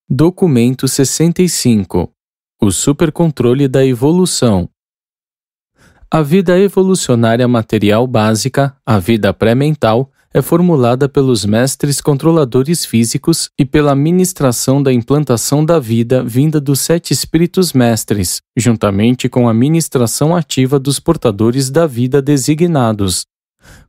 Documento 65. O supercontrole da evolução. A vida evolucionária material básica, a vida pré-mental, é formulada pelos mestres controladores físicos e pela ministração da implantação da vida vinda dos 7 espíritos mestres, juntamente com a ministração ativa dos portadores da vida designados.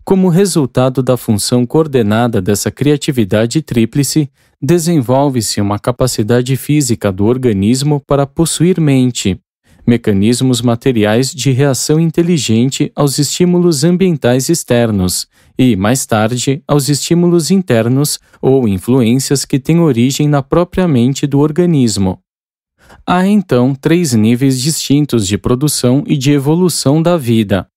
Como resultado da função coordenada dessa criatividade tríplice, desenvolve-se uma capacidade física do organismo para possuir mente, mecanismos materiais de reação inteligente aos estímulos ambientais externos e, mais tarde, aos estímulos internos ou influências que têm origem na própria mente do organismo. Há, então, 3 níveis distintos de produção e de evolução da vida.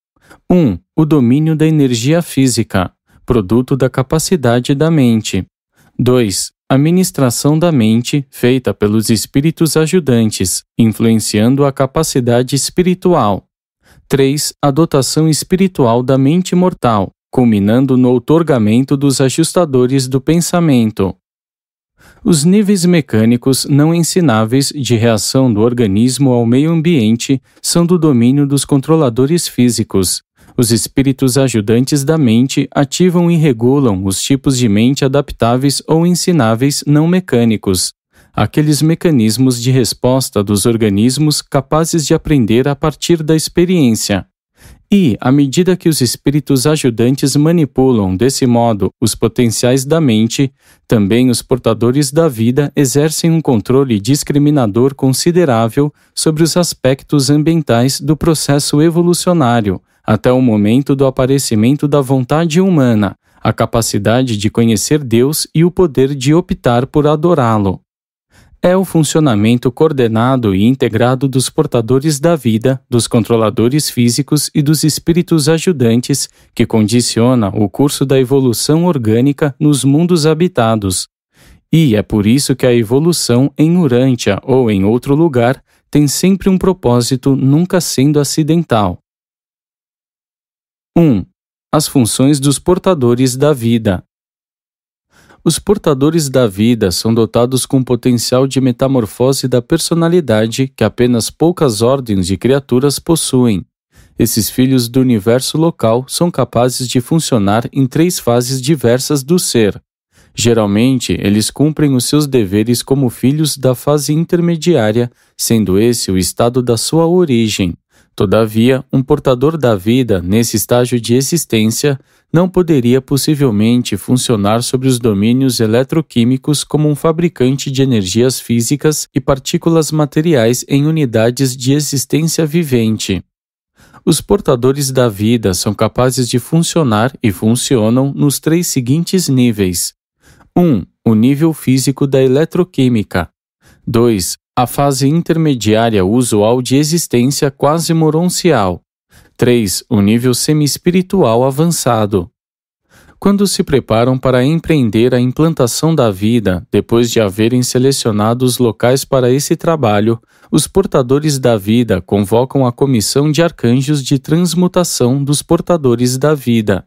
1. O domínio da energia física, produto da capacidade da mente. 2. A ministração da mente, feita pelos espíritos ajudantes, influenciando a capacidade espiritual. 3. A dotação espiritual da mente mortal, culminando no outorgamento dos ajustadores do pensamento. Os níveis mecânicos não ensináveis de reação do organismo ao meio ambiente são do domínio dos controladores físicos. Os espíritos ajudantes da mente ativam e regulam os tipos de mente adaptáveis ou ensináveis não mecânicos, aqueles mecanismos de resposta dos organismos capazes de aprender a partir da experiência. E, à medida que os espíritos ajudantes manipulam, desse modo, os potenciais da mente, também os portadores da vida exercem um controle discriminador considerável sobre os aspectos ambientais do processo evolucionário, até o momento do aparecimento da vontade humana, a capacidade de conhecer Deus e o poder de optar por adorá-lo. É o funcionamento coordenado e integrado dos portadores da vida, dos controladores físicos e dos espíritos ajudantes que condiciona o curso da evolução orgânica nos mundos habitados. E é por isso que a evolução em Urântia ou em outro lugar tem sempre um propósito, nunca sendo acidental. 1. As funções dos portadores da vida. Os portadores da vida são dotados com potencial de metamorfose da personalidade que apenas poucas ordens de criaturas possuem. Esses filhos do universo local são capazes de funcionar em 3 fases diversas do ser. Geralmente, eles cumprem os seus deveres como filhos da fase intermediária, sendo esse o estado da sua origem. Todavia, um portador da vida, nesse estágio de existência, não poderia possivelmente funcionar sobre os domínios eletroquímicos como um fabricante de energias físicas e partículas materiais em unidades de existência vivente. Os portadores da vida são capazes de funcionar e funcionam nos 3 seguintes níveis. 1. O nível físico da eletroquímica. 2. A fase intermediária usual de existência quase moroncial. 3. O nível semi-espiritual avançado. Quando se preparam para empreender a implantação da vida, depois de haverem selecionado os locais para esse trabalho, os portadores da vida convocam a comissão de arcanjos de transmutação dos portadores da vida.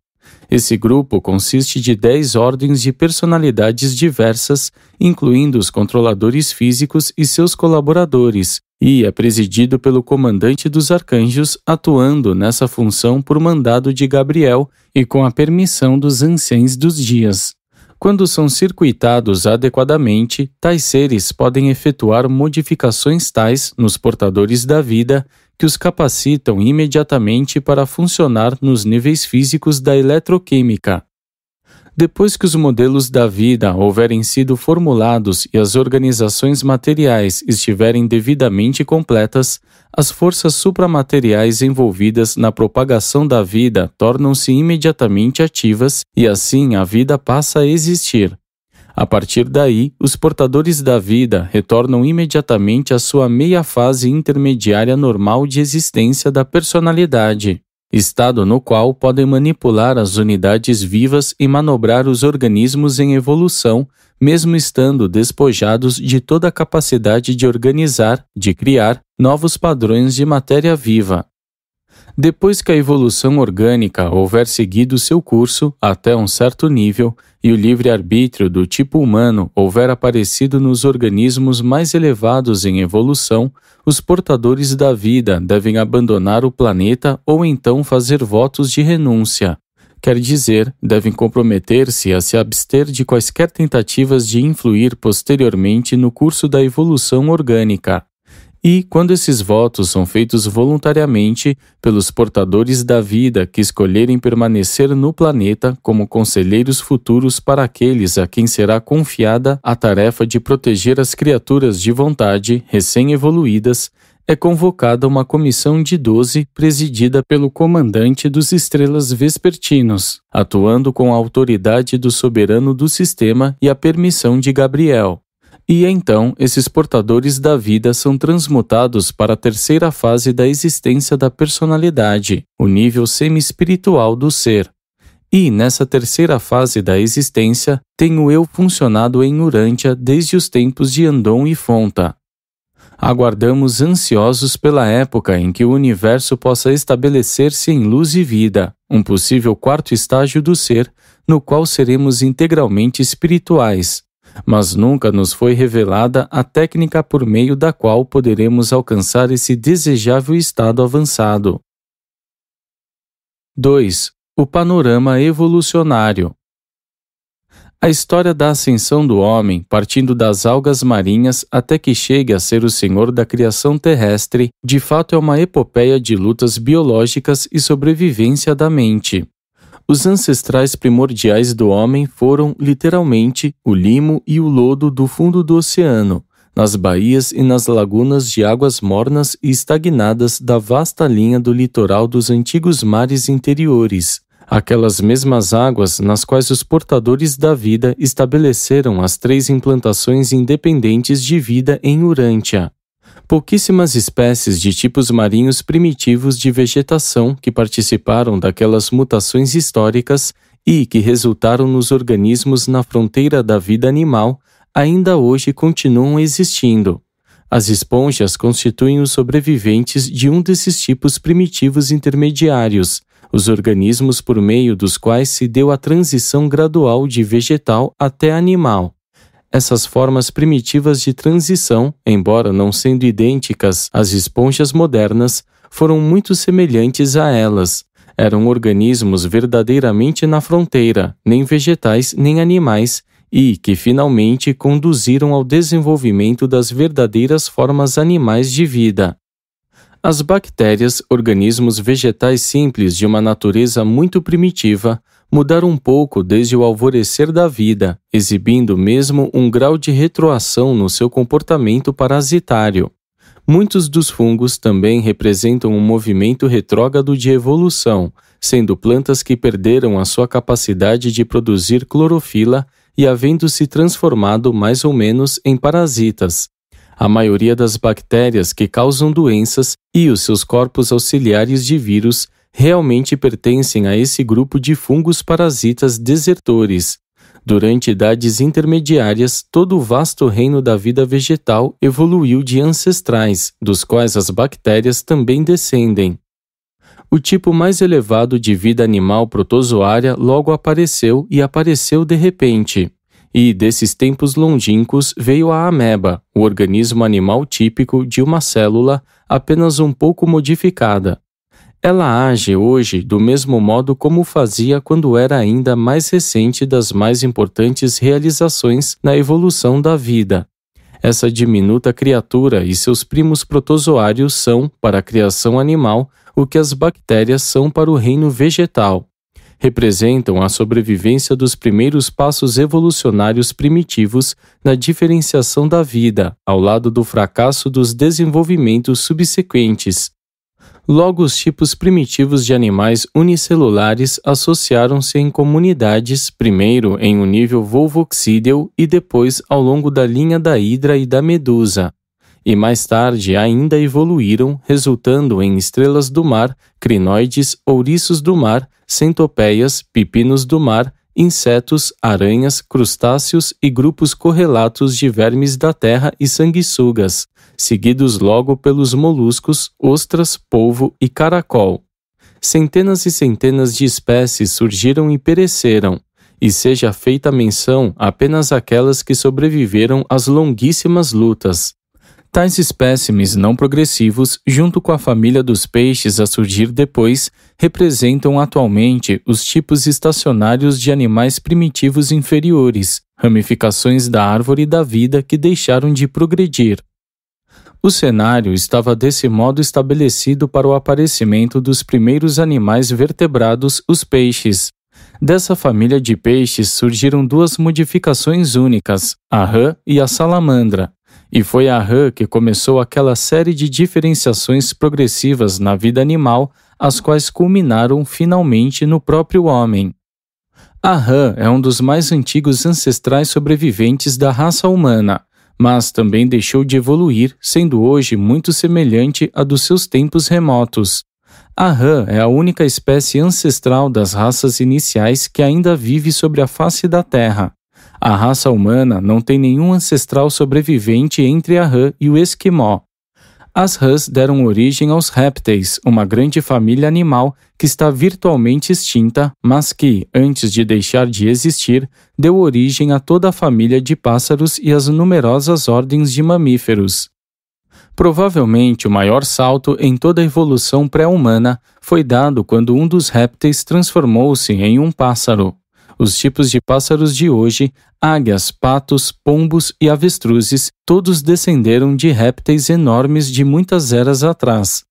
Esse grupo consiste de 10 ordens de personalidades diversas, incluindo os controladores físicos e seus colaboradores, e é presidido pelo comandante dos arcanjos, atuando nessa função por mandado de Gabriel e com a permissão dos anciãos dos dias. Quando são circuitados adequadamente, tais seres podem efetuar modificações tais nos portadores da vida que os capacitam imediatamente para funcionar nos níveis físicos da eletroquímica. Depois que os modelos da vida houverem sido formulados e as organizações materiais estiverem devidamente completas, as forças supramateriais envolvidas na propagação da vida tornam-se imediatamente ativas e assim a vida passa a existir. A partir daí, os portadores da vida retornam imediatamente à sua meia fase intermediária normal de existência da personalidade, estado no qual podem manipular as unidades vivas e manobrar os organismos em evolução, mesmo estando despojados de toda a capacidade de organizar, de criar, novos padrões de matéria viva. Depois que a evolução orgânica houver seguido seu curso até um certo nível e o livre-arbítrio do tipo humano houver aparecido nos organismos mais elevados em evolução, os portadores da vida devem abandonar o planeta ou então fazer votos de renúncia. Quer dizer, devem comprometer-se a se abster de quaisquer tentativas de influir posteriormente no curso da evolução orgânica. E, quando esses votos são feitos voluntariamente pelos portadores da vida que escolherem permanecer no planeta como conselheiros futuros para aqueles a quem será confiada a tarefa de proteger as criaturas de vontade recém-evoluídas, é convocada uma comissão de 12 presidida pelo comandante dos Estrelas Vespertinos, atuando com a autoridade do soberano do sistema e a permissão de Gabriel. E então, esses portadores da vida são transmutados para a terceira fase da existência da personalidade, o nível semi-espiritual do ser. E, nessa terceira fase da existência, tem o eu funcionado em Urântia desde os tempos de Andon e Fonta. Aguardamos ansiosos pela época em que o universo possa estabelecer-se em luz e vida, um possível quarto estágio do ser, no qual seremos integralmente espirituais. Mas nunca nos foi revelada a técnica por meio da qual poderemos alcançar esse desejável estado avançado. 2. O panorama evolucionário. A história da ascensão do homem, partindo das algas marinhas até que chegue a ser o senhor da criação terrestre, de fato é uma epopeia de lutas biológicas e sobrevivência da mente. Os ancestrais primordiais do homem foram, literalmente, o limo e o lodo do fundo do oceano, nas baías e nas lagunas de águas mornas e estagnadas da vasta linha do litoral dos antigos mares interiores, aquelas mesmas águas nas quais os portadores da vida estabeleceram as 3 implantações independentes de vida em Urântia. Pouquíssimas espécies de tipos marinhos primitivos de vegetação que participaram daquelas mutações históricas e que resultaram nos organismos na fronteira da vida animal ainda hoje continuam existindo. As esponjas constituem os sobreviventes de um desses tipos primitivos intermediários, os organismos por meio dos quais se deu a transição gradual de vegetal até animal. Essas formas primitivas de transição, embora não sendo idênticas às esponjas modernas, foram muito semelhantes a elas. Eram organismos verdadeiramente na fronteira, nem vegetais nem animais, e que finalmente conduziram ao desenvolvimento das verdadeiras formas animais de vida. As bactérias, organismos vegetais simples de uma natureza muito primitiva, mudaram um pouco desde o alvorecer da vida, exibindo mesmo um grau de retroação no seu comportamento parasitário. Muitos dos fungos também representam um movimento retrógrado de evolução, sendo plantas que perderam a sua capacidade de produzir clorofila e havendo se transformado mais ou menos em parasitas. A maioria das bactérias que causam doenças e os seus corpos auxiliares de vírus realmente pertencem a esse grupo de fungos parasitas desertores. Durante idades intermediárias, todo o vasto reino da vida vegetal evoluiu de ancestrais, dos quais as bactérias também descendem. O tipo mais elevado de vida animal protozoária logo apareceu e apareceu de repente. E desses tempos longínquos veio a ameba, o organismo animal típico de uma célula apenas um pouco modificada. Ela age hoje do mesmo modo como fazia quando era ainda mais recente das mais importantes realizações na evolução da vida. Essa diminuta criatura e seus primos protozoários são, para a criação animal, o que as bactérias são para o reino vegetal. Representam a sobrevivência dos primeiros passos evolucionários primitivos na diferenciação da vida, ao lado do fracasso dos desenvolvimentos subsequentes. Logo, os tipos primitivos de animais unicelulares associaram-se em comunidades, primeiro em um nível volvoxídeo e depois ao longo da linha da hidra e da medusa. E mais tarde ainda evoluíram, resultando em estrelas do mar, crinoides, ouriços do mar, centopeias, pepinos do mar, insetos, aranhas, crustáceos e grupos correlatos de vermes da terra e sanguessugas, seguidos logo pelos moluscos, ostras, polvo e caracol. Centenas e centenas de espécies surgiram e pereceram, e seja feita menção apenas àquelas que sobreviveram às longuíssimas lutas. Tais espécimes não progressivos, junto com a família dos peixes a surgir depois, representam atualmente os tipos estacionários de animais primitivos inferiores, ramificações da árvore da vida que deixaram de progredir. O cenário estava desse modo estabelecido para o aparecimento dos primeiros animais vertebrados, os peixes. Dessa família de peixes surgiram duas modificações únicas, a rã e a salamandra. E foi a rã que começou aquela série de diferenciações progressivas na vida animal, as quais culminaram finalmente no próprio homem. A rã é um dos mais antigos ancestrais sobreviventes da raça humana, mas também deixou de evoluir, sendo hoje muito semelhante à dos seus tempos remotos. A rã é a única espécie ancestral das raças iniciais que ainda vive sobre a face da Terra. A raça humana não tem nenhum ancestral sobrevivente entre a rã e o esquimó. As rãs deram origem aos répteis, uma grande família animal que está virtualmente extinta, mas que, antes de deixar de existir, deu origem a toda a família de pássaros e as numerosas ordens de mamíferos. Provavelmente o maior salto em toda a evolução pré-humana foi dado quando um dos répteis transformou-se em um pássaro. Os tipos de pássaros de hoje, águias, patos, pombos e avestruzes, todos descenderam de répteis enormes de muitas eras atrás.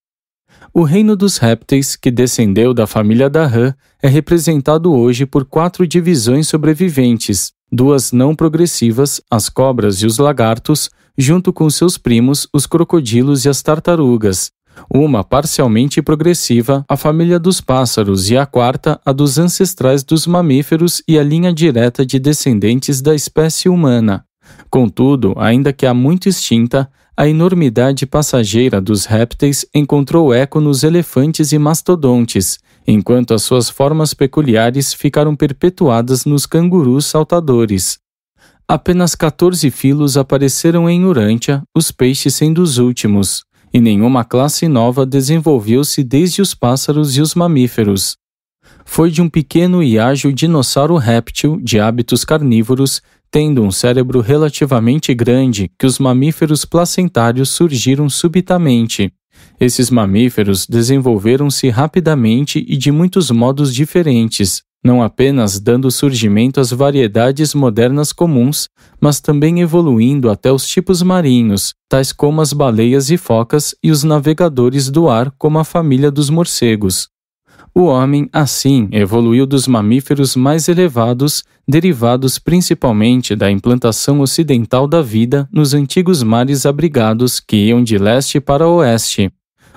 O reino dos répteis, que descendeu da família da rã, é representado hoje por 4 divisões sobreviventes, 2 não progressivas, as cobras e os lagartos, junto com seus primos, os crocodilos e as tartarugas. Uma parcialmente progressiva, a família dos pássaros, e a 4ª, a dos ancestrais dos mamíferos e a linha direta de descendentes da espécie humana. Contudo, ainda que há muito extinta, a enormidade passageira dos répteis encontrou eco nos elefantes e mastodontes, enquanto as suas formas peculiares ficaram perpetuadas nos cangurus saltadores. Apenas 14 filos apareceram em Urântia, os peixes sendo os últimos, e nenhuma classe nova desenvolveu-se desde os pássaros e os mamíferos. Foi de um pequeno e ágil dinossauro réptil de hábitos carnívoros, tendo um cérebro relativamente grande, que os mamíferos placentários surgiram subitamente. Esses mamíferos desenvolveram-se rapidamente e de muitos modos diferentes, não apenas dando surgimento às variedades modernas comuns, mas também evoluindo até os tipos marinhos, tais como as baleias e focas e os navegadores do ar, como a família dos morcegos. O homem, assim, evoluiu dos mamíferos mais elevados, derivados principalmente da implantação ocidental da vida nos antigos mares abrigados que iam de leste para oeste.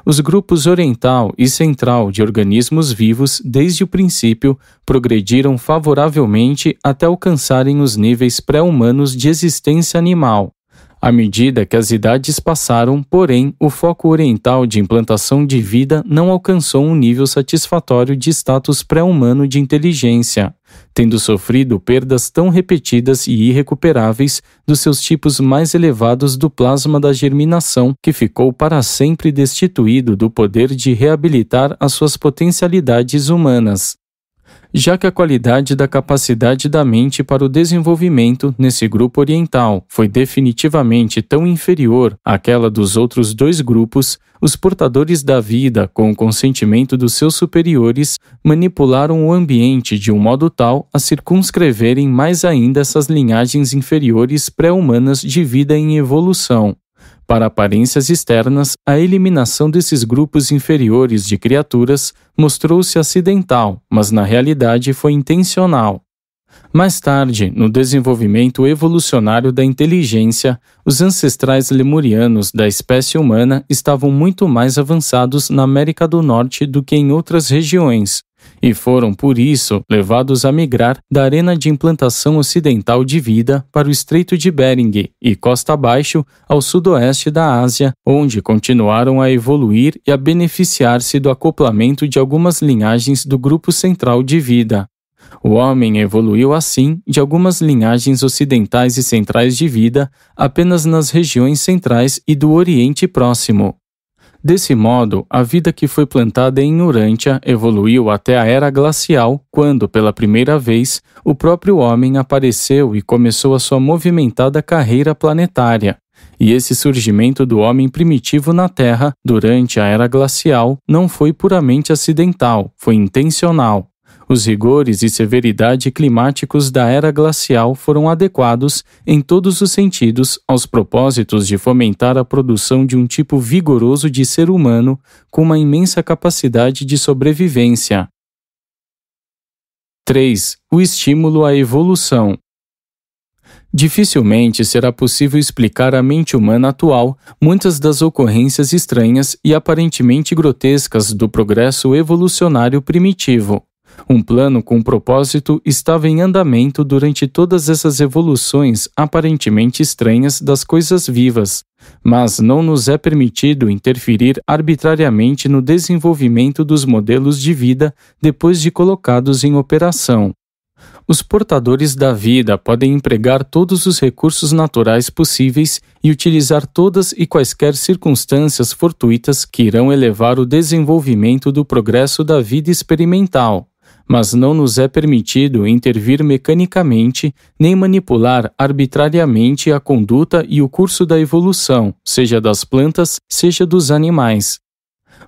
Os grupos oriental e central de organismos vivos, desde o princípio, progrediram favoravelmente até alcançarem os níveis pré-humanos de existência animal. À medida que as idades passaram, porém, o foco oriental de implantação de vida não alcançou um nível satisfatório de status pré-humano de inteligência, tendo sofrido perdas tão repetidas e irrecuperáveis dos seus tipos mais elevados do plasma da germinação, que ficou para sempre destituído do poder de reabilitar as suas potencialidades humanas. Já que a qualidade da capacidade da mente para o desenvolvimento nesse grupo oriental foi definitivamente tão inferior àquela dos outros 2 grupos, os portadores da vida, com o consentimento dos seus superiores, manipularam o ambiente de um modo tal a circunscreverem mais ainda essas linhagens inferiores pré-humanas de vida em evolução. Para aparências externas, a eliminação desses grupos inferiores de criaturas mostrou-se acidental, mas na realidade foi intencional. Mais tarde, no desenvolvimento evolucionário da inteligência, os ancestrais lemurianos da espécie humana estavam muito mais avançados na América do Norte do que em outras regiões, e foram, por isso, levados a migrar da arena de implantação ocidental de vida para o Estreito de Bering e costa abaixo ao sudoeste da Ásia, onde continuaram a evoluir e a beneficiar-se do acoplamento de algumas linhagens do grupo central de vida. O homem evoluiu assim de algumas linhagens ocidentais e centrais de vida apenas nas regiões centrais e do Oriente Próximo. Desse modo, a vida que foi plantada em Urântia evoluiu até a Era Glacial, quando, pela primeira vez, o próprio homem apareceu e começou a sua movimentada carreira planetária. E esse surgimento do homem primitivo na Terra, durante a Era Glacial, não foi puramente acidental, foi intencional. Os rigores e severidade climáticos da Era Glacial foram adequados, em todos os sentidos, aos propósitos de fomentar a produção de um tipo vigoroso de ser humano com uma imensa capacidade de sobrevivência. 3. O estímulo à evolução. Dificilmente será possível explicar à mente humana atual muitas das ocorrências estranhas e aparentemente grotescas do progresso evolucionário primitivo. Um plano com propósito estava em andamento durante todas essas evoluções aparentemente estranhas das coisas vivas, mas não nos é permitido interferir arbitrariamente no desenvolvimento dos modelos de vida depois de colocados em operação. Os portadores da vida podem empregar todos os recursos naturais possíveis e utilizar todas e quaisquer circunstâncias fortuitas que irão elevar o desenvolvimento do progresso da vida experimental. Mas não nos é permitido intervir mecanicamente nem manipular arbitrariamente a conduta e o curso da evolução, seja das plantas, seja dos animais.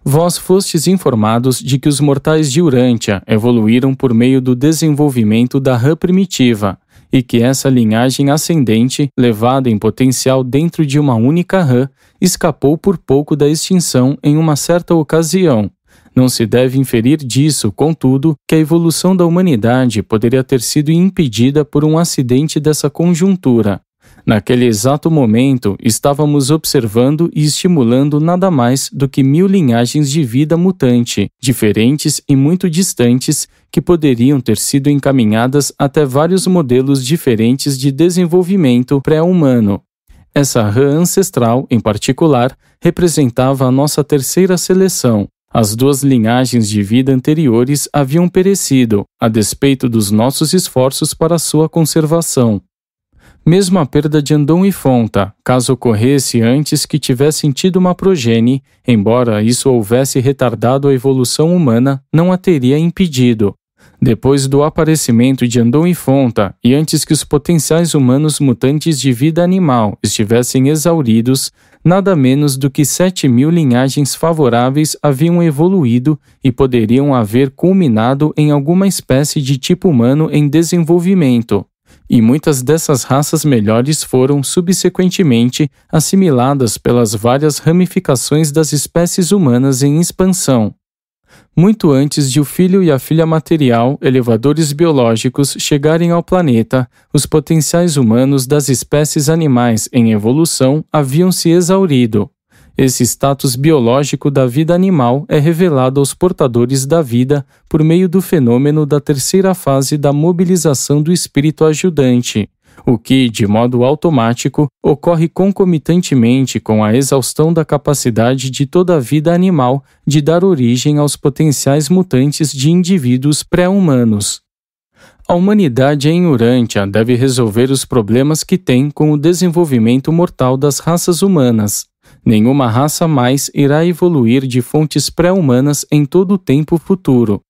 Vós fostes informados de que os mortais de Urântia evoluíram por meio do desenvolvimento da rã primitiva, e que essa linhagem ascendente, levada em potencial dentro de uma única rã, escapou por pouco da extinção em uma certa ocasião. Não se deve inferir disso, contudo, que a evolução da humanidade poderia ter sido impedida por um acidente dessa conjuntura. Naquele exato momento, estávamos observando e estimulando nada mais do que 1000 linhagens de vida mutante, diferentes e muito distantes, que poderiam ter sido encaminhadas até vários modelos diferentes de desenvolvimento pré-humano. Essa rã ancestral, em particular, representava a nossa terceira seleção. As 2 linhagens de vida anteriores haviam perecido, a despeito dos nossos esforços para sua conservação. Mesmo a perda de Andon e Fonta, caso ocorresse antes que tivessem tido uma progenie, embora isso houvesse retardado a evolução humana, não a teria impedido. Depois do aparecimento de Andon e Fonta, e antes que os potenciais humanos mutantes de vida animal estivessem exauridos, nada menos do que 7.000 linhagens favoráveis haviam evoluído e poderiam haver culminado em alguma espécie de tipo humano em desenvolvimento. E muitas dessas raças melhores foram, subsequentemente, assimiladas pelas várias ramificações das espécies humanas em expansão. Muito antes de o filho e a filha material, elevadores biológicos, chegarem ao planeta, os potenciais humanos das espécies animais em evolução haviam se exaurido. Esse status biológico da vida animal é revelado aos portadores da vida por meio do fenômeno da terceira fase da mobilização do espírito ajudante, o que, de modo automático, ocorre concomitantemente com a exaustão da capacidade de toda a vida animal de dar origem aos potenciais mutantes de indivíduos pré-humanos. A humanidade em Urântia deve resolver os problemas que tem com o desenvolvimento mortal das raças humanas. Nenhuma raça mais irá evoluir de fontes pré-humanas em todo o tempo futuro.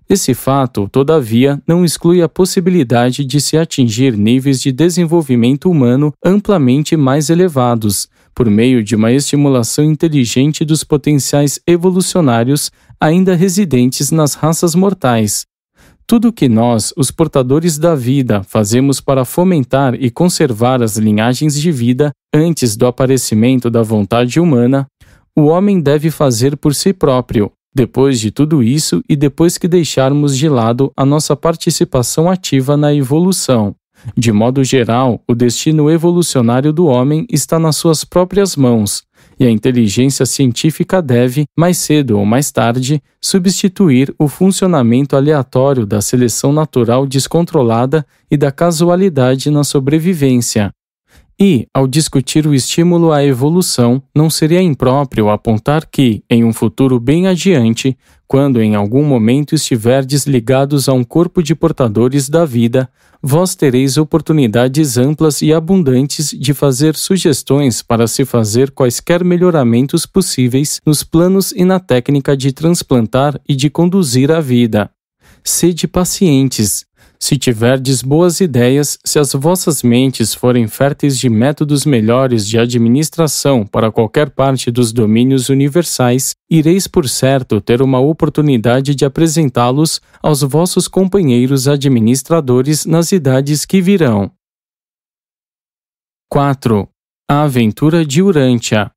Esse fato, todavia, não exclui a possibilidade de se atingir níveis de desenvolvimento humano amplamente mais elevados, por meio de uma estimulação inteligente dos potenciais evolucionários ainda residentes nas raças mortais. Tudo o que nós, os portadores da vida, fazemos para fomentar e conservar as linhagens de vida antes do aparecimento da vontade humana, o homem deve fazer por si próprio. Depois de tudo isso e depois que deixarmos de lado a nossa participação ativa na evolução. De modo geral, o destino evolucionário do homem está nas suas próprias mãos, e a inteligência científica deve, mais cedo ou mais tarde, substituir o funcionamento aleatório da seleção natural descontrolada e da casualidade na sobrevivência. E, ao discutir o estímulo à evolução, não seria impróprio apontar que, em um futuro bem adiante, quando em algum momento estiverdes ligados a um corpo de portadores da vida, vós tereis oportunidades amplas e abundantes de fazer sugestões para se fazer quaisquer melhoramentos possíveis nos planos e na técnica de transplantar e de conduzir a vida. Sede pacientes. Se tiverdes boas ideias, se as vossas mentes forem férteis de métodos melhores de administração para qualquer parte dos domínios universais, ireis por certo ter uma oportunidade de apresentá-los aos vossos companheiros administradores nas idades que virão. 4. A aventura de Urântia.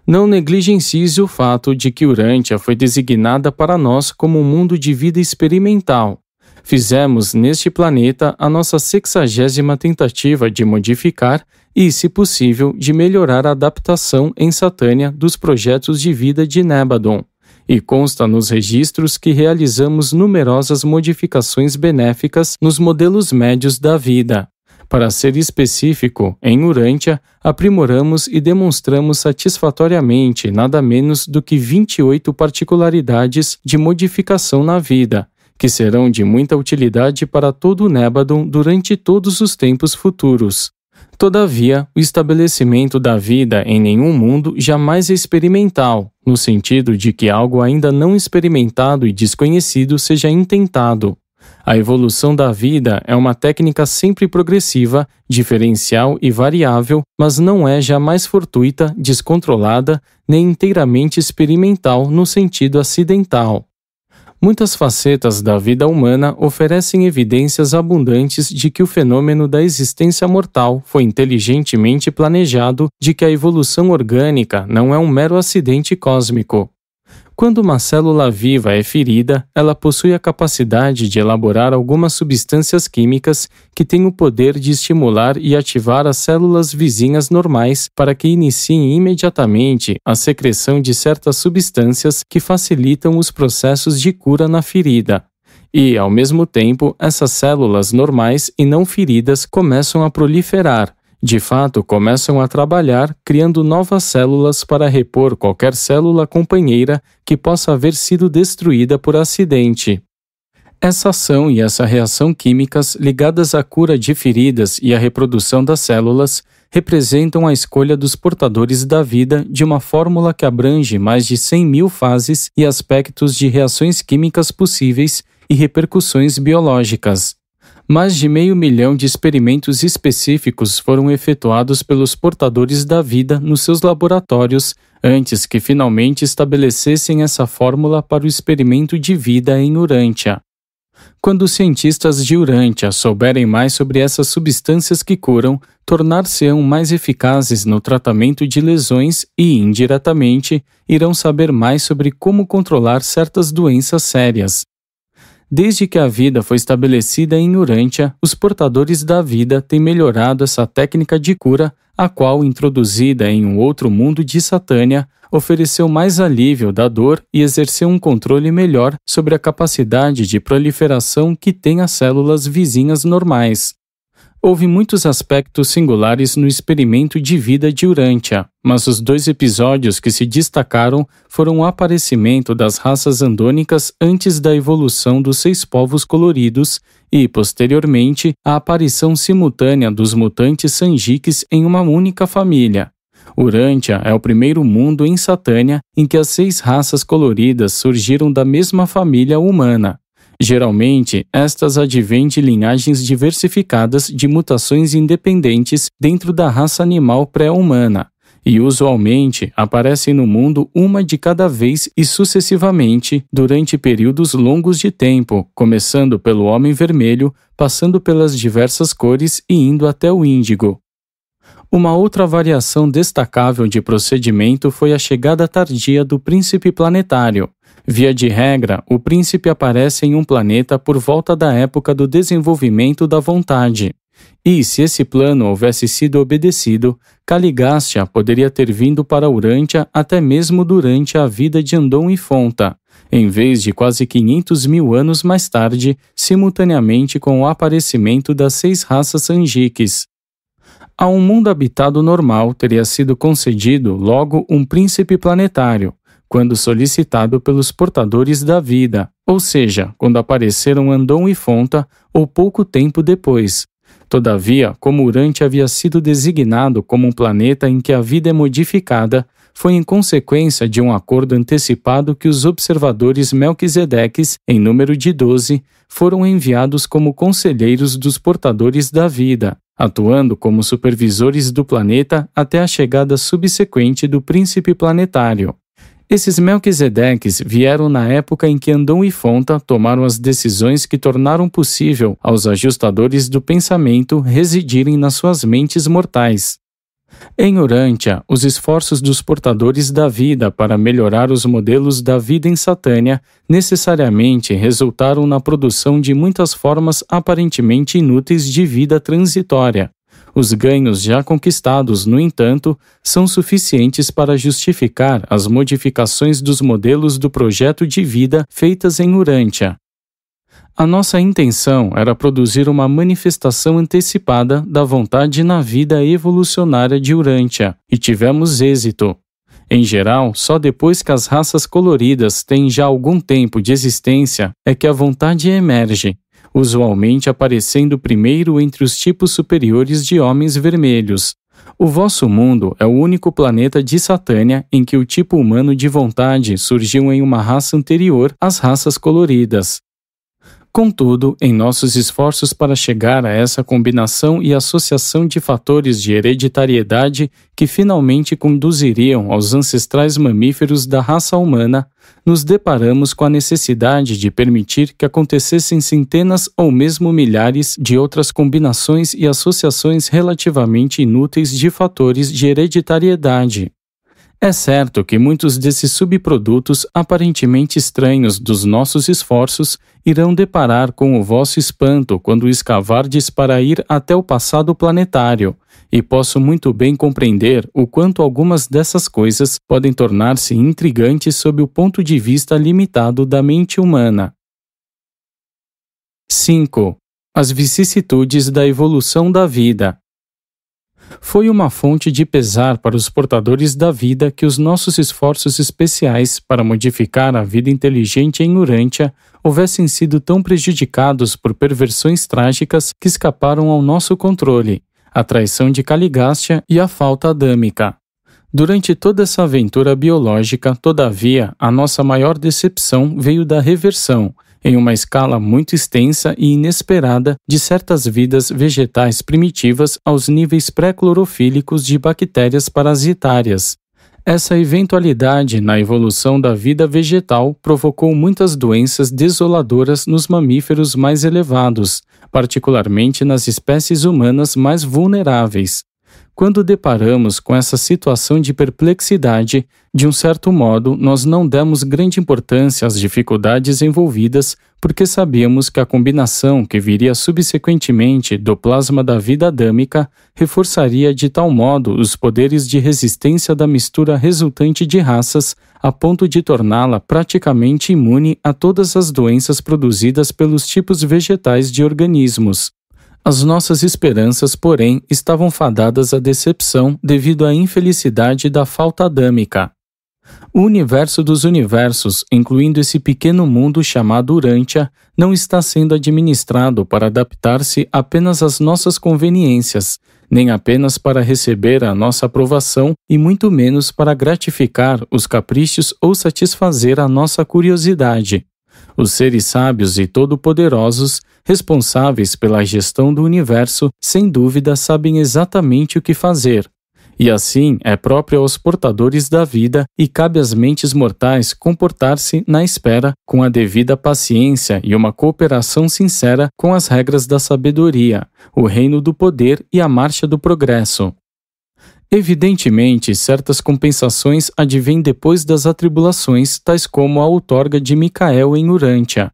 Não negligencies o fato de que Urântia foi designada para nós como um mundo de vida experimental. Fizemos neste planeta a nossa 60ª tentativa de modificar e, se possível, de melhorar a adaptação em Satânia dos projetos de vida de Nébadon, e consta nos registros que realizamos numerosas modificações benéficas nos modelos médios da vida. Para ser específico, em Urântia, aprimoramos e demonstramos satisfatoriamente nada menos do que 28 particularidades de modificação na vida, que serão de muita utilidade para todo o Nébadon durante todos os tempos futuros. Todavia, o estabelecimento da vida em nenhum mundo jamais é experimental, no sentido de que algo ainda não experimentado e desconhecido seja intentado. A evolução da vida é uma técnica sempre progressiva, diferencial e variável, mas não é jamais fortuita, descontrolada, nem inteiramente experimental no sentido acidental. Muitas facetas da vida humana oferecem evidências abundantes de que o fenômeno da existência mortal foi inteligentemente planejado, de que a evolução orgânica não é um mero acidente cósmico. Quando uma célula viva é ferida, ela possui a capacidade de elaborar algumas substâncias químicas que têm o poder de estimular e ativar as células vizinhas normais para que iniciem imediatamente a secreção de certas substâncias que facilitam os processos de cura na ferida. E, ao mesmo tempo, essas células normais e não feridas começam a proliferar. De fato, começam a trabalhar, criando novas células para repor qualquer célula companheira que possa haver sido destruída por acidente. Essa ação e essa reação químicas ligadas à cura de feridas e à reprodução das células representam a escolha dos portadores da vida de uma fórmula que abrange mais de 100.000 fases e aspectos de reações químicas possíveis e repercussões biológicas. Mais de 500 mil de experimentos específicos foram efetuados pelos portadores da vida nos seus laboratórios antes que finalmente estabelecessem essa fórmula para o experimento de vida em Urântia. Quando os cientistas de Urântia souberem mais sobre essas substâncias que curam, tornar-se-ão mais eficazes no tratamento de lesões e, indiretamente, irão saber mais sobre como controlar certas doenças sérias. Desde que a vida foi estabelecida em Urântia, os portadores da vida têm melhorado essa técnica de cura, a qual, introduzida em um outro mundo de Satânia, ofereceu mais alívio da dor e exerceu um controle melhor sobre a capacidade de proliferação que têm as células vizinhas normais. Houve muitos aspectos singulares no experimento de vida de Urântia, mas os 2 episódios que se destacaram foram o aparecimento das raças andônicas antes da evolução dos 6 povos coloridos e, posteriormente, a aparição simultânea dos mutantes Sanjiques em uma única família. Urântia é o primeiro mundo em Satânia em que as 6 raças coloridas surgiram da mesma família humana. Geralmente, estas advêm de linhagens diversificadas de mutações independentes dentro da raça animal pré-humana, e usualmente aparecem no mundo uma de cada vez e sucessivamente durante períodos longos de tempo, começando pelo homem vermelho, passando pelas diversas cores e indo até o índigo. Uma outra variação destacável de procedimento foi a chegada tardia do príncipe planetário. Via de regra, o príncipe aparece em um planeta por volta da época do desenvolvimento da vontade. E, se esse plano houvesse sido obedecido, Caligastia poderia ter vindo para Urântia até mesmo durante a vida de Andon e Fonta, em vez de quase 500 mil anos mais tarde, simultaneamente com o aparecimento das 6 raças Sanjiques. A um mundo habitado normal teria sido concedido logo um príncipe planetário, quando solicitado pelos portadores da vida, ou seja, quando apareceram Andon e Fonta, ou pouco tempo depois. Todavia, como Urântia havia sido designado como um planeta em que a vida é modificada, foi em consequência de um acordo antecipado que os observadores Melquisedeques, em número de 12, foram enviados como conselheiros dos portadores da vida, atuando como supervisores do planeta até a chegada subsequente do príncipe planetário. Esses Melquisedeques vieram na época em que Andon e Fonta tomaram as decisões que tornaram possível aos ajustadores do pensamento residirem nas suas mentes mortais. Em Urântia, os esforços dos portadores da vida para melhorar os modelos da vida em Satânia necessariamente resultaram na produção de muitas formas aparentemente inúteis de vida transitória. Os ganhos já conquistados, no entanto, são suficientes para justificar as modificações dos modelos do projeto de vida feitas em Urântia. A nossa intenção era produzir uma manifestação antecipada da vontade na vida evolucionária de Urântia, e tivemos êxito. Em geral, só depois que as raças coloridas têm já algum tempo de existência é que a vontade emerge, usualmente aparecendo primeiro entre os tipos superiores de homens vermelhos. O vosso mundo é o único planeta de Satânia em que o tipo humano de vontade surgiu em uma raça anterior às raças coloridas. Contudo, em nossos esforços para chegar a essa combinação e associação de fatores de hereditariedade que finalmente conduziriam aos ancestrais mamíferos da raça humana, nos deparamos com a necessidade de permitir que acontecessem centenas ou mesmo milhares de outras combinações e associações relativamente inúteis de fatores de hereditariedade. É certo que muitos desses subprodutos aparentemente estranhos dos nossos esforços irão deparar com o vosso espanto quando escavardes para ir até o passado planetário, e posso muito bem compreender o quanto algumas dessas coisas podem tornar-se intrigantes sob o ponto de vista limitado da mente humana. 5. As vicissitudes da evolução da vida. Foi uma fonte de pesar para os portadores da vida que os nossos esforços especiais para modificar a vida inteligente em Urântia houvessem sido tão prejudicados por perversões trágicas que escaparam ao nosso controle, a traição de Caligástia e a falta adâmica. Durante toda essa aventura biológica, todavia, a nossa maior decepção veio da reversão, em uma escala muito extensa e inesperada, de certas vidas vegetais primitivas aos níveis pré-clorofílicos de bactérias parasitárias. Essa eventualidade na evolução da vida vegetal provocou muitas doenças desoladoras nos mamíferos mais elevados, particularmente nas espécies humanas mais vulneráveis. Quando deparamos com essa situação de perplexidade, de um certo modo, nós não demos grande importância às dificuldades envolvidas, porque sabíamos que a combinação que viria subsequentemente do plasma da vida adâmica reforçaria de tal modo os poderes de resistência da mistura resultante de raças, a ponto de torná-la praticamente imune a todas as doenças produzidas pelos tipos vegetais de organismos. As nossas esperanças, porém, estavam fadadas à decepção devido à infelicidade da falta adâmica. O universo dos universos, incluindo esse pequeno mundo chamado Urântia, não está sendo administrado para adaptar-se apenas às nossas conveniências, nem apenas para receber a nossa aprovação e muito menos para gratificar os caprichos ou satisfazer a nossa curiosidade. Os seres sábios e todo-poderosos, responsáveis pela gestão do universo, sem dúvida sabem exatamente o que fazer. E assim é próprio aos portadores da vida e cabe às mentes mortais comportar-se na espera com a devida paciência e uma cooperação sincera com as regras da sabedoria, o reino do poder e a marcha do progresso. Evidentemente, certas compensações advêm depois das atribulações, tais como a outorga de Micael em Urântia.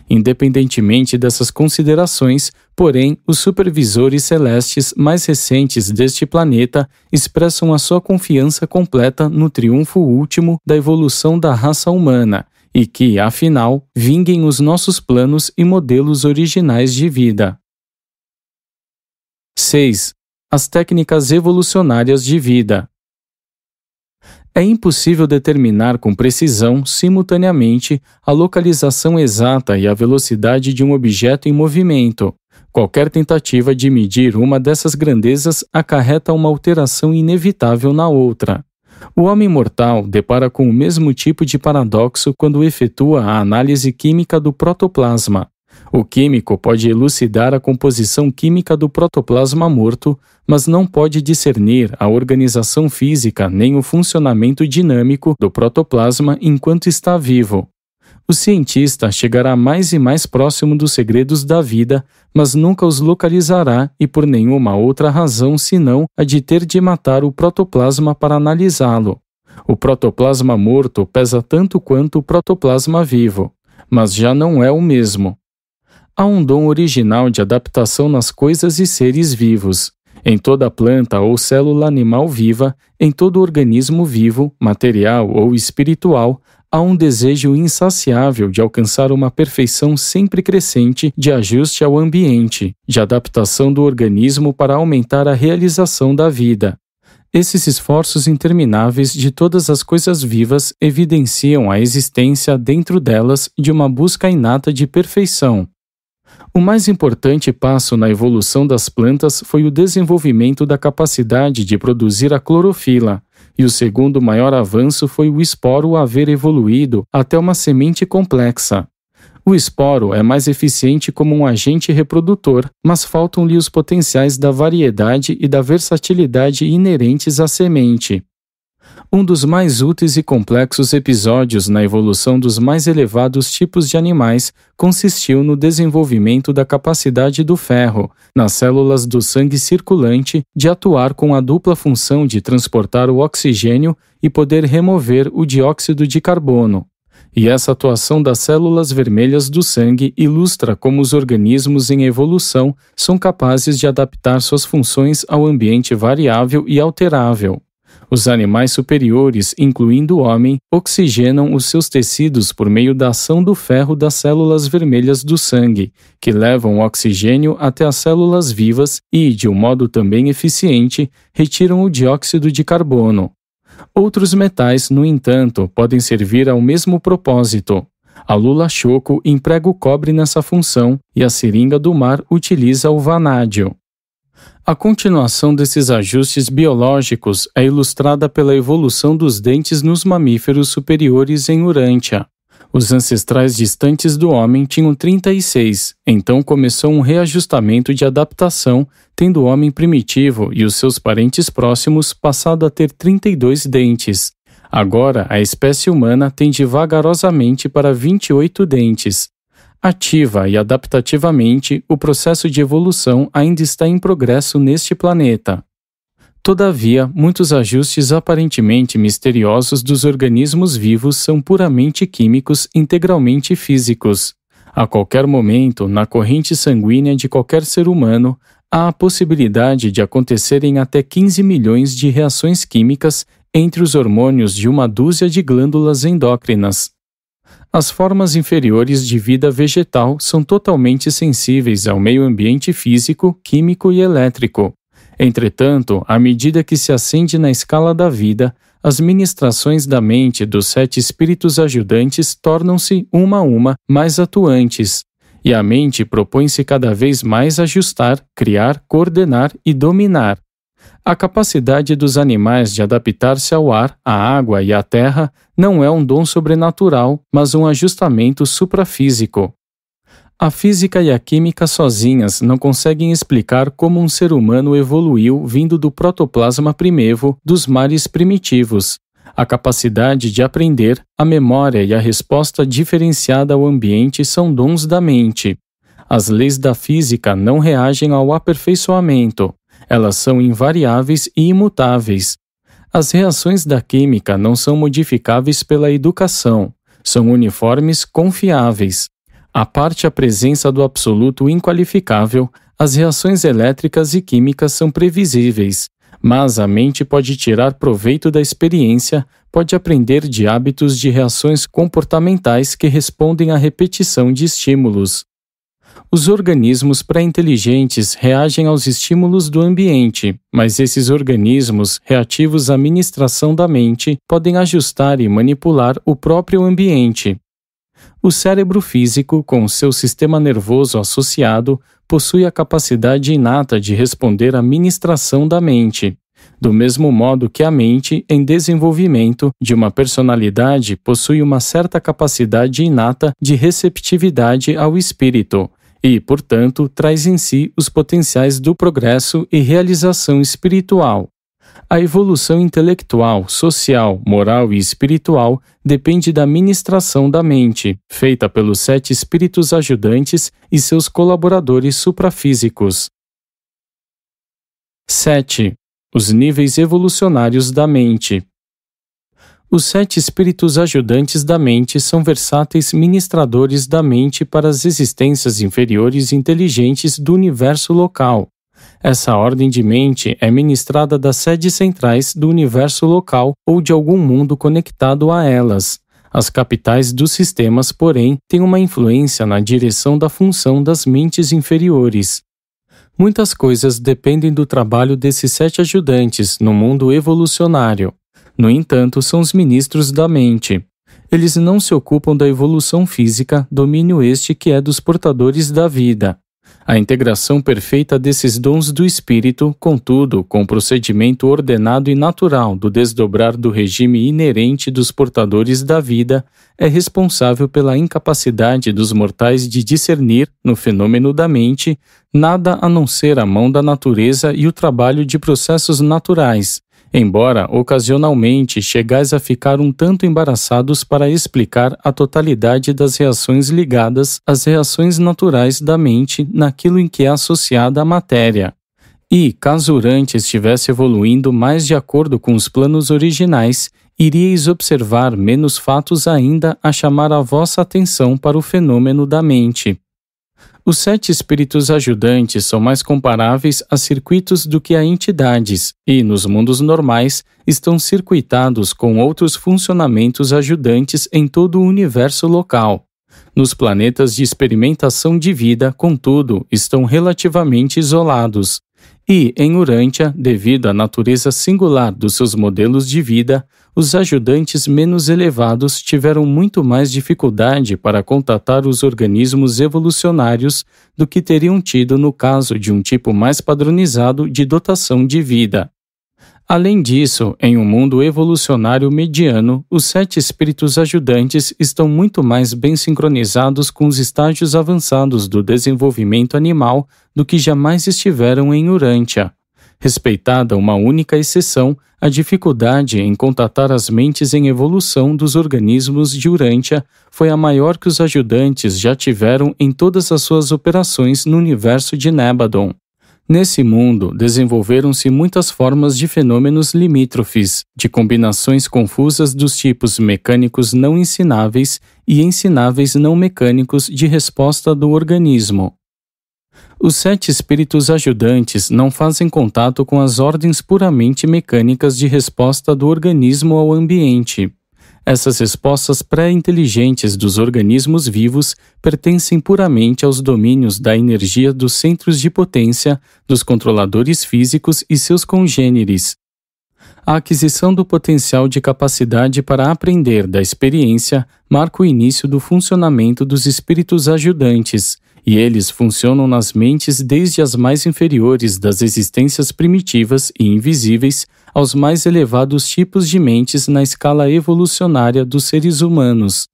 Independentemente dessas considerações, porém, os supervisores celestes mais recentes deste planeta expressam a sua confiança completa no triunfo último da evolução da raça humana e que, afinal, vinguem os nossos planos e modelos originais de vida. 6. As técnicas evolucionárias de vida. É impossível determinar com precisão, simultaneamente, a localização exata e a velocidade de um objeto em movimento. Qualquer tentativa de medir uma dessas grandezas acarreta uma alteração inevitável na outra. O homem mortal depara com o mesmo tipo de paradoxo quando efetua a análise química do protoplasma. O químico pode elucidar a composição química do protoplasma morto, mas não pode discernir a organização física nem o funcionamento dinâmico do protoplasma enquanto está vivo. O cientista chegará mais e mais próximo dos segredos da vida, mas nunca os localizará e por nenhuma outra razão senão a de ter de matar o protoplasma para analisá-lo. O protoplasma morto pesa tanto quanto o protoplasma vivo, mas já não é o mesmo. Há um dom original de adaptação nas coisas e seres vivos. Em toda planta ou célula animal viva, em todo organismo vivo, material ou espiritual, há um desejo insaciável de alcançar uma perfeição sempre crescente de ajuste ao ambiente, de adaptação do organismo para aumentar a realização da vida. Esses esforços intermináveis de todas as coisas vivas evidenciam a existência dentro delas de uma busca inata de perfeição. O mais importante passo na evolução das plantas foi o desenvolvimento da capacidade de produzir a clorofila, e o segundo maior avanço foi o esporo haver evoluído até uma semente complexa. O esporo é mais eficiente como um agente reprodutor, mas faltam-lhe os potenciais da variedade e da versatilidade inerentes à semente. Um dos mais úteis e complexos episódios na evolução dos mais elevados tipos de animais consistiu no desenvolvimento da capacidade do ferro, nas células do sangue circulante, de atuar com a dupla função de transportar o oxigênio e poder remover o dióxido de carbono. E essa atuação das células vermelhas do sangue ilustra como os organismos em evolução são capazes de adaptar suas funções ao ambiente variável e alterável. Os animais superiores, incluindo o homem, oxigenam os seus tecidos por meio da ação do ferro das células vermelhas do sangue, que levam o oxigênio até as células vivas e, de um modo também eficiente, retiram o dióxido de carbono. Outros metais, no entanto, podem servir ao mesmo propósito. A lula-choco emprega o cobre nessa função e a seringa do mar utiliza o vanádio. A continuação desses ajustes biológicos é ilustrada pela evolução dos dentes nos mamíferos superiores em Urântia. Os ancestrais distantes do homem tinham 36, então começou um reajustamento de adaptação, tendo o homem primitivo e os seus parentes próximos passado a ter 32 dentes. Agora, a espécie humana tende vagarosamente para 28 dentes. Ativa e adaptativamente, o processo de evolução ainda está em progresso neste planeta. Todavia, muitos ajustes aparentemente misteriosos dos organismos vivos são puramente químicos, integralmente físicos. A qualquer momento, na corrente sanguínea de qualquer ser humano, há a possibilidade de acontecerem até 15 milhões de reações químicas entre os hormônios de uma dúzia de glândulas endócrinas. As formas inferiores de vida vegetal são totalmente sensíveis ao meio ambiente físico, químico e elétrico. Entretanto, à medida que se ascende na escala da vida, as ministrações da mente dos 7 espíritos ajudantes tornam-se, uma a uma, mais atuantes, e a mente propõe-se cada vez mais ajustar, criar, coordenar e dominar. A capacidade dos animais de adaptar-se ao ar, à água e à terra não é um dom sobrenatural, mas um ajustamento suprafísico. A física e a química sozinhas não conseguem explicar como um ser humano evoluiu vindo do protoplasma primevo dos mares primitivos. A capacidade de aprender, a memória e a resposta diferenciada ao ambiente são dons da mente. As leis da física não reagem ao aperfeiçoamento. Elas são invariáveis e imutáveis. As reações da química não são modificáveis pela educação. São uniformes, confiáveis. À parte a presença do absoluto inqualificável, as reações elétricas e químicas são previsíveis. Mas a mente pode tirar proveito da experiência, pode aprender de hábitos de reações comportamentais que respondem à repetição de estímulos. Os organismos pré-inteligentes reagem aos estímulos do ambiente, mas esses organismos, reativos à ministração da mente, podem ajustar e manipular o próprio ambiente. O cérebro físico, com seu sistema nervoso associado, possui a capacidade inata de responder à ministração da mente. Do mesmo modo que a mente, em desenvolvimento de uma personalidade, possui uma certa capacidade inata de receptividade ao espírito e, portanto, traz em si os potenciais do progresso e realização espiritual. A evolução intelectual, social, moral e espiritual depende da ministração da mente, feita pelos 7 espíritos ajudantes e seus colaboradores suprafísicos. 7. Os níveis evolucionários da mente. Os 7 espíritos ajudantes da mente são versáteis ministradores da mente para as existências inferiores inteligentes do universo local. Essa ordem de mente é ministrada das sedes centrais do universo local ou de algum mundo conectado a elas. As capitais dos sistemas, porém, têm uma influência na direção da função das mentes inferiores. Muitas coisas dependem do trabalho desses 7 ajudantes no mundo evolucionário. No entanto, são os ministros da mente. Eles não se ocupam da evolução física, domínio este que é dos portadores da vida. A integração perfeita desses dons do espírito, contudo, com o procedimento ordenado e natural do desdobrar do regime inerente dos portadores da vida, é responsável pela incapacidade dos mortais de discernir, no fenômeno da mente, nada a não ser a mão da natureza e o trabalho de processos naturais, embora, ocasionalmente, chegais a ficar um tanto embaraçados para explicar a totalidade das reações ligadas às reações naturais da mente naquilo em que é associada a matéria. E, caso Urante estivesse evoluindo mais de acordo com os planos originais, iríeis observar menos fatos ainda a chamar a vossa atenção para o fenômeno da mente. Os 7 espíritos ajudantes são mais comparáveis a circuitos do que a entidades e, nos mundos normais, estão circuitados com outros funcionamentos ajudantes em todo o universo local. Nos planetas de experimentação de vida, contudo, estão relativamente isolados. E, em Urântia, devido à natureza singular dos seus modelos de vida, os ajudantes menos elevados tiveram muito mais dificuldade para contatar os organismos evolucionários do que teriam tido no caso de um tipo mais padronizado de dotação de vida. Além disso, em um mundo evolucionário mediano, os 7 espíritos ajudantes estão muito mais bem sincronizados com os estágios avançados do desenvolvimento animal do que jamais estiveram em Urântia. Respeitada uma única exceção, a dificuldade em contatar as mentes em evolução dos organismos de Urântia foi a maior que os ajudantes já tiveram em todas as suas operações no universo de Nébadon. Nesse mundo, desenvolveram-se muitas formas de fenômenos limítrofes, de combinações confusas dos tipos mecânicos não ensináveis e ensináveis não mecânicos de resposta do organismo. Os 7 espíritos ajudantes não fazem contato com as ordens puramente mecânicas de resposta do organismo ao ambiente. Essas respostas pré-inteligentes dos organismos vivos pertencem puramente aos domínios da energia dos centros de potência, dos controladores físicos e seus congêneres. A aquisição do potencial de capacidade para aprender da experiência marca o início do funcionamento dos espíritos ajudantes, e eles funcionam nas mentes desde as mais inferiores das existências primitivas e invisíveis aos mais elevados tipos de mentes na escala evolucionária dos seres humanos.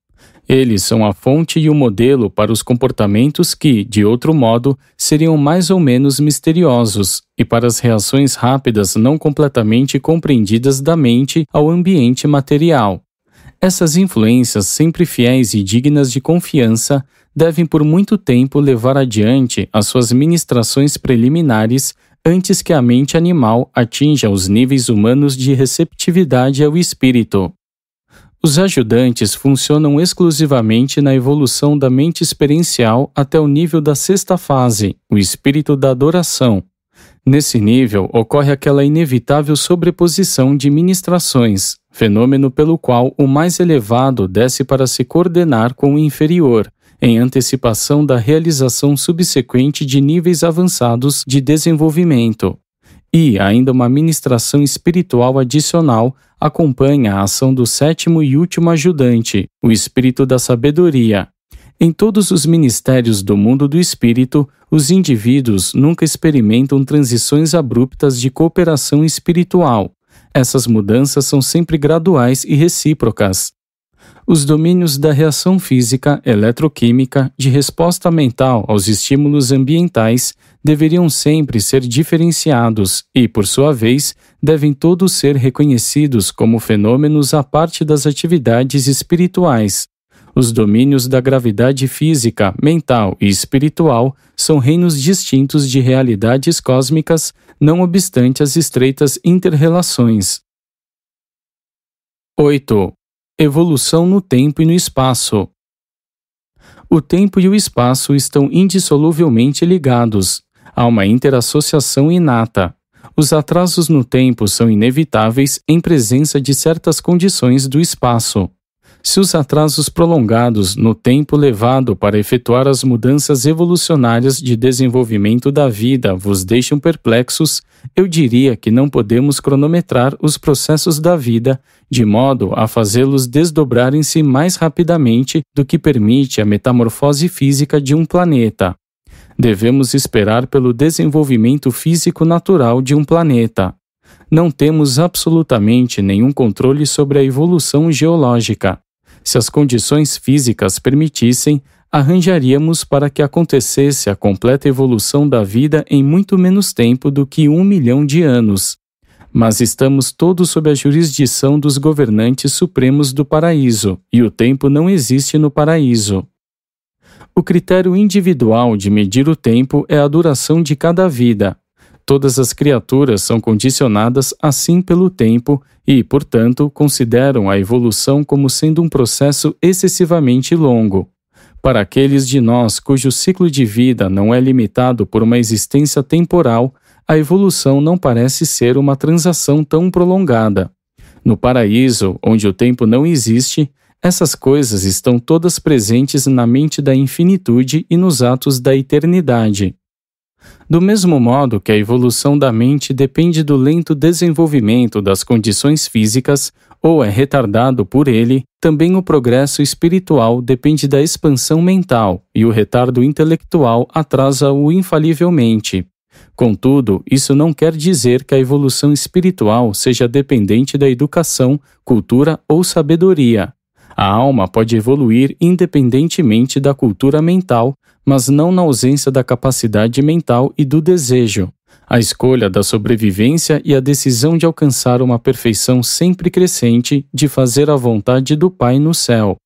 Eles são a fonte e o modelo para os comportamentos que, de outro modo, seriam mais ou menos misteriosos, e para as reações rápidas não completamente compreendidas da mente ao ambiente material. Essas influências, sempre fiéis e dignas de confiança, devem por muito tempo levar adiante as suas ministrações preliminares antes que a mente animal atinja os níveis humanos de receptividade ao espírito. Os ajudantes funcionam exclusivamente na evolução da mente experiencial até o nível da 6ª fase, o espírito da adoração. Nesse nível, ocorre aquela inevitável sobreposição de ministrações, fenômeno pelo qual o mais elevado desce para se coordenar com o inferior, em antecipação da realização subsequente de níveis avançados de desenvolvimento. E ainda uma ministração espiritual adicional acompanha a ação do sétimo e último ajudante, o espírito da sabedoria. Em todos os ministérios do mundo do espírito, os indivíduos nunca experimentam transições abruptas de cooperação espiritual. Essas mudanças são sempre graduais e recíprocas. Os domínios da reação física, eletroquímica, de resposta mental aos estímulos ambientais deveriam sempre ser diferenciados e, por sua vez, devem todos ser reconhecidos como fenômenos à parte das atividades espirituais. Os domínios da gravidade física, mental e espiritual são reinos distintos de realidades cósmicas, não obstante as estreitas inter-relações. 8. Evolução no tempo e no espaço. O tempo e o espaço estão indissoluvelmente ligados. Há uma interassociação inata. Os atrasos no tempo são inevitáveis em presença de certas condições do espaço. Se os atrasos prolongados no tempo levado para efetuar as mudanças evolucionárias de desenvolvimento da vida vos deixam perplexos, eu diria que não podemos cronometrar os processos da vida de modo a fazê-los desdobrarem-se mais rapidamente do que permite a metamorfose física de um planeta. Devemos esperar pelo desenvolvimento físico natural de um planeta. Não temos absolutamente nenhum controle sobre a evolução geológica. Se as condições físicas permitissem, arranjaríamos para que acontecesse a completa evolução da vida em muito menos tempo do que 1 milhão de anos. Mas estamos todos sob a jurisdição dos governantes supremos do paraíso, e o tempo não existe no paraíso. O critério individual de medir o tempo é a duração de cada vida. Todas as criaturas são condicionadas assim pelo tempo e, portanto, consideram a evolução como sendo um processo excessivamente longo. Para aqueles de nós cujo ciclo de vida não é limitado por uma existência temporal, a evolução não parece ser uma transação tão prolongada. No paraíso, onde o tempo não existe, essas coisas estão todas presentes na mente da infinitude e nos atos da eternidade. Do mesmo modo que a evolução da mente depende do lento desenvolvimento das condições físicas ou é retardado por ele, também o progresso espiritual depende da expansão mental e o retardo intelectual atrasa-o infalivelmente. Contudo, isso não quer dizer que a evolução espiritual seja dependente da educação, cultura ou sabedoria. A alma pode evoluir independentemente da cultura mental, mas não na ausência da capacidade mental e do desejo. A escolha da sobrevivência e a decisão de alcançar uma perfeição sempre crescente de fazer a vontade do Pai no céu.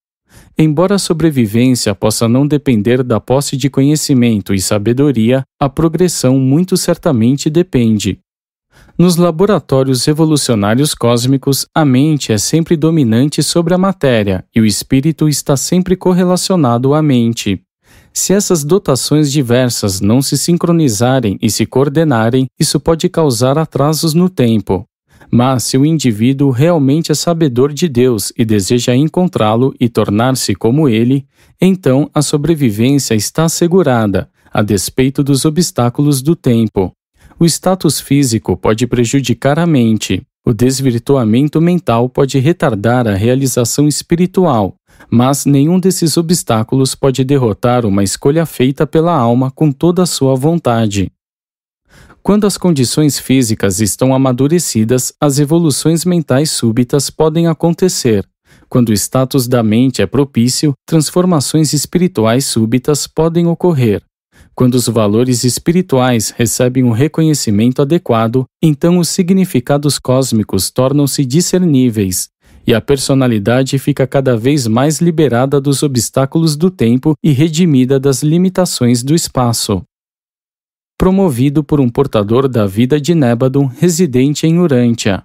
Embora a sobrevivência possa não depender da posse de conhecimento e sabedoria, a progressão muito certamente depende. Nos laboratórios evolucionários cósmicos, a mente é sempre dominante sobre a matéria e o espírito está sempre correlacionado à mente. Se essas dotações diversas não se sincronizarem e se coordenarem, isso pode causar atrasos no tempo. Mas se o indivíduo realmente é sabedor de Deus e deseja encontrá-lo e tornar-se como ele, então a sobrevivência está assegurada, a despeito dos obstáculos do tempo. O status físico pode prejudicar a mente. O desvirtuamento mental pode retardar a realização espiritual, mas nenhum desses obstáculos pode derrotar uma escolha feita pela alma com toda a sua vontade. Quando as condições físicas estão amadurecidas, as evoluções mentais súbitas podem acontecer. Quando o status da mente é propício, transformações espirituais súbitas podem ocorrer. Quando os valores espirituais recebem um reconhecimento adequado, então os significados cósmicos tornam-se discerníveis, e a personalidade fica cada vez mais liberada dos obstáculos do tempo e redimida das limitações do espaço. Promovido por um portador da vida de Nébadon residente em Urântia.